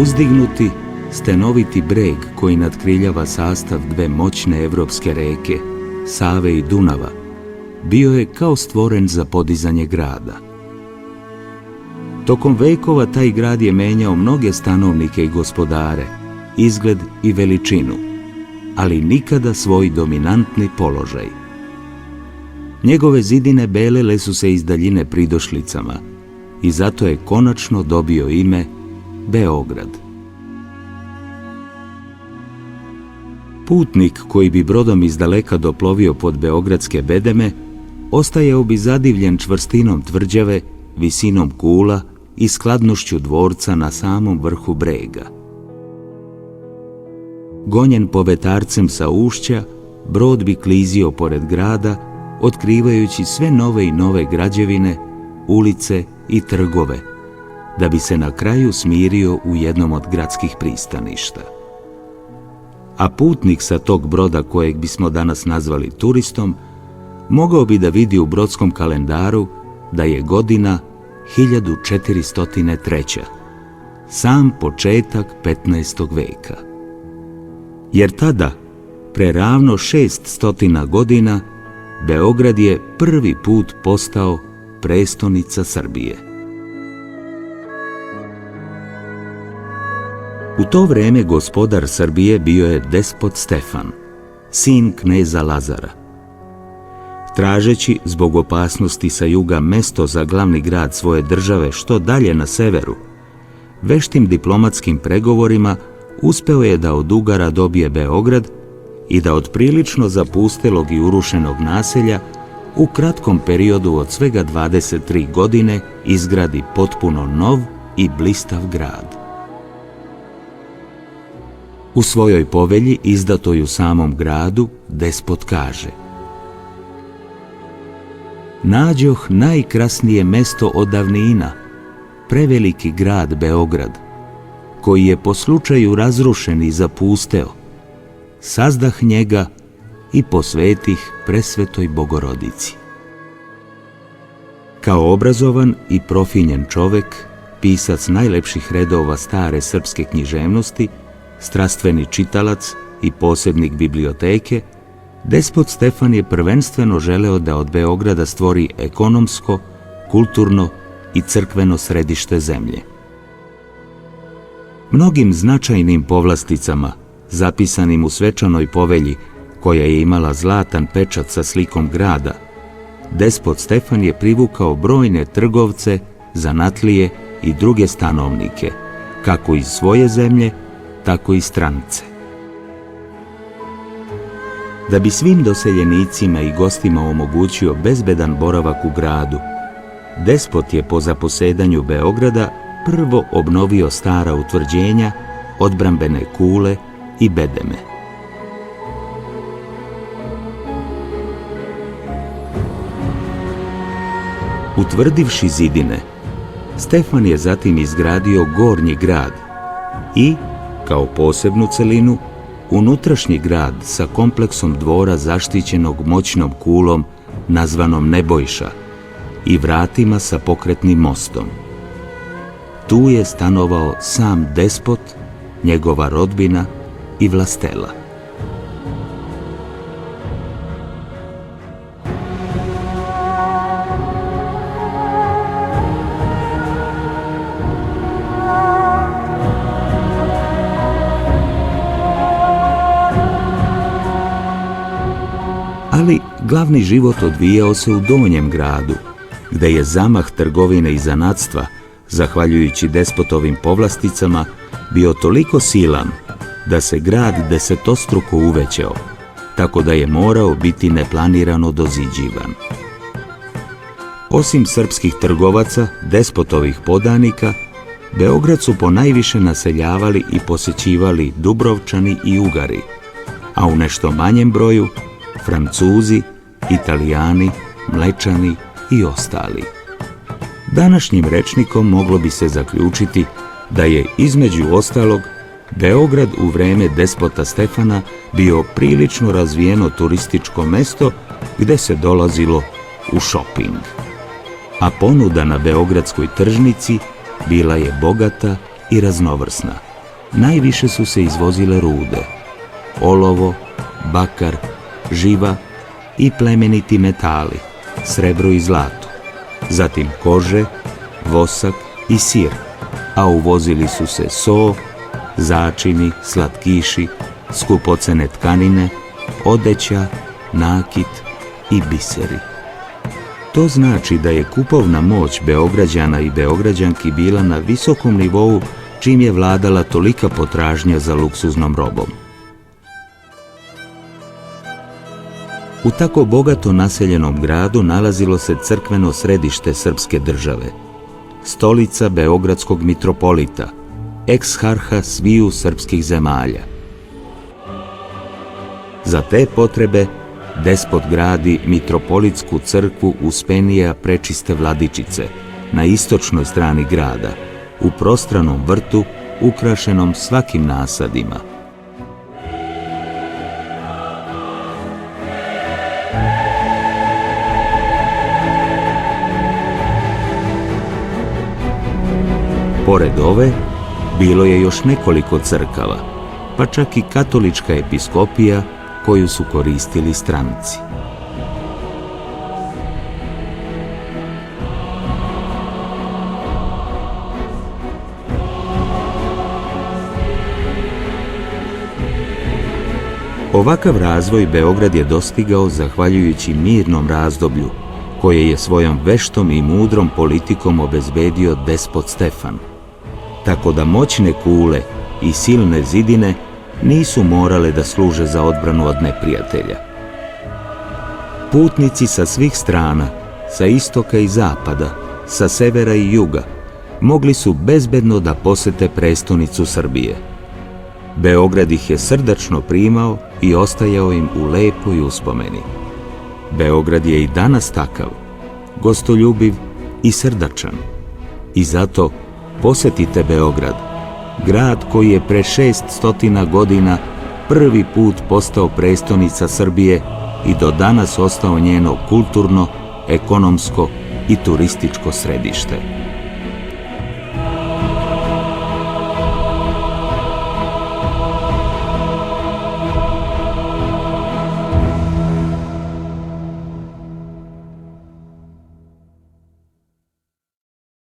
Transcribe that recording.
Uzdignuti, stenoviti breg koji nadkriljava sastav dve moćne evropske reke, Save i Dunava, bio je kao stvoren za podizanje grada. Tokom vekova taj grad je menjao mnoge stanovnike i gospodare, izgled i veličinu, ali nikada svoj dominantni položaj. Njegove zidine belele su se iz daljine pridošlicama i zato je konačno dobio ime Beograd. Putnik koji bi brodom izdaleka doplovio pod beogradske bedeme, ostajao bi zadivljen čvrstinom tvrđave, visinom kula i skladnošću dvorca na samom vrhu brega. Gonjen povetarcem sa ušća, brod bi klizio pored grada, otkrivajući sve nove i nove građevine, ulice i trgove, da bi se na kraju smirio u jednom od gradskih pristaništa. A putnik sa tog broda, kojeg bismo danas nazvali turistom, mogao bi da vidi u brodskom kalendaru da je godina 1403. Sam početak 15. veka. Jer tada, pre ravno 600 godina, Beograd je prvi put postao prestonica Srbije. U to vreme gospodar Srbije bio je despot Stefan, sin kneza Lazara. Tražeći zbog opasnosti sa juga mesto za glavni grad svoje države što dalje na severu, veštim diplomatskim pregovorima uspeo je da od Ugara dobije Beograd i da od prilično zapustelog i urušenog naselja u kratkom periodu od svega 23 godine izgradi potpuno nov i blistav grad. U svojoj povelji, izdatoj u samom gradu, despot kaže: nađoh najkrasnije mesto od davnina, preveliki grad Beograd, koji je po slučaju razrušen i zapusteo, sazdah njega i posvetih presvetoj Bogorodici. Kao obrazovan i profinjen čovek, pisac najlepših redova stare srpske književnosti, strastveni čitalac i posebnik biblioteke, despot Stefan je prvenstveno želeo da od Beograda stvori ekonomsko, kulturno i crkveno središte zemlje. Mnogim značajnim povlasticama, zapisanim u svečanoj povelji, koja je imala zlatan pečat sa slikom grada, despot Stefan je privukao brojne trgovce, zanatlije i druge stanovnike, kako iz svoje zemlje, tako i strance. Da bi svim doseljenicima i gostima omogućio bezbedan boravak u gradu, despot je po zaposedanju Beograda prvo obnovio stara utvrđenja, odbrambene kule i bedeme. Utvrdivši zidine, Stefan je zatim izgradio gornji grad i, kao posebnu celinu, unutrašnji grad sa kompleksom dvora zaštićenog moćnom kulom nazvanom Nebojša i vratima sa pokretnim mostom. Tu je stanovao sam despot, njegova rodbina i vlastela. Ali glavni život odvijao se u donjem gradu, gde je zamah trgovine i zanatstva, zahvaljujući despotovim povlasticama, bio toliko silan da se grad desetostruko uvećao, tako da je morao biti neplanirano doziđivan. Osim srpskih trgovaca, despotovih podanika, Beograd su ponajviše naseljavali i posećivali Dubrovčani i Ugari, a u nešto manjem broju Francuzi, Italijani, Mlečani i ostali. Današnjim rečnikom moglo bi se zaključiti da je, između ostalog, Beograd u vreme despota Stefana bio prilično razvijeno turističko mesto gde se dolazilo u šoping. A ponuda na beogradskoj tržnici bila je bogata i raznovrsna. najviše su se izvozile rude, olovo, bakar, živa i plemeniti metali, srebro i zlato, zatim kože, vosak i sir, a uvozili su se so, začini, slatkiši, skupocene tkanine, odeća, nakit i biseri. To znači da je kupovna moć Beograđana i Beograđanki bila na visokom nivou, čim je vladala tolika potražnja za luksuznom robom. U tako bogato naseljenom gradu nalazilo se crkveno središte srpske države, stolica beogradskog mitropolita, eksharha sviju srpskih zemalja. Za te potrebe despot gradi mitropolitsku crkvu Uspenija Prečiste Vladičice na istočnoj strani grada, u prostranom vrtu ukrašenom svakim nasadima. Pored ove, bilo je još nekoliko crkava, pa čak i katolička episkopija koju su koristili stranci. Ovakav razvoj Beograd je dostigao zahvaljujući mirnom razdoblju, koje je svojom veštom i mudrom politikom obezbedio despot Stefan, tako da moćne kule i silne zidine nisu morale da služe za odbranu od neprijatelja. Putnici sa svih strana, sa istoka i zapada, sa severa i juga, mogli su bezbedno da posete prestonicu Srbije. Beograd ih je srdačno primao i ostajao im u lepoj uspomeni. Beograd je i danas takav, gostoljubiv i srdačan. I zato posetite Beograd, grad koji je pre 600 godina prvi put postao prestonica Srbije i do danas ostao njeno kulturno, ekonomsko i turističko središte.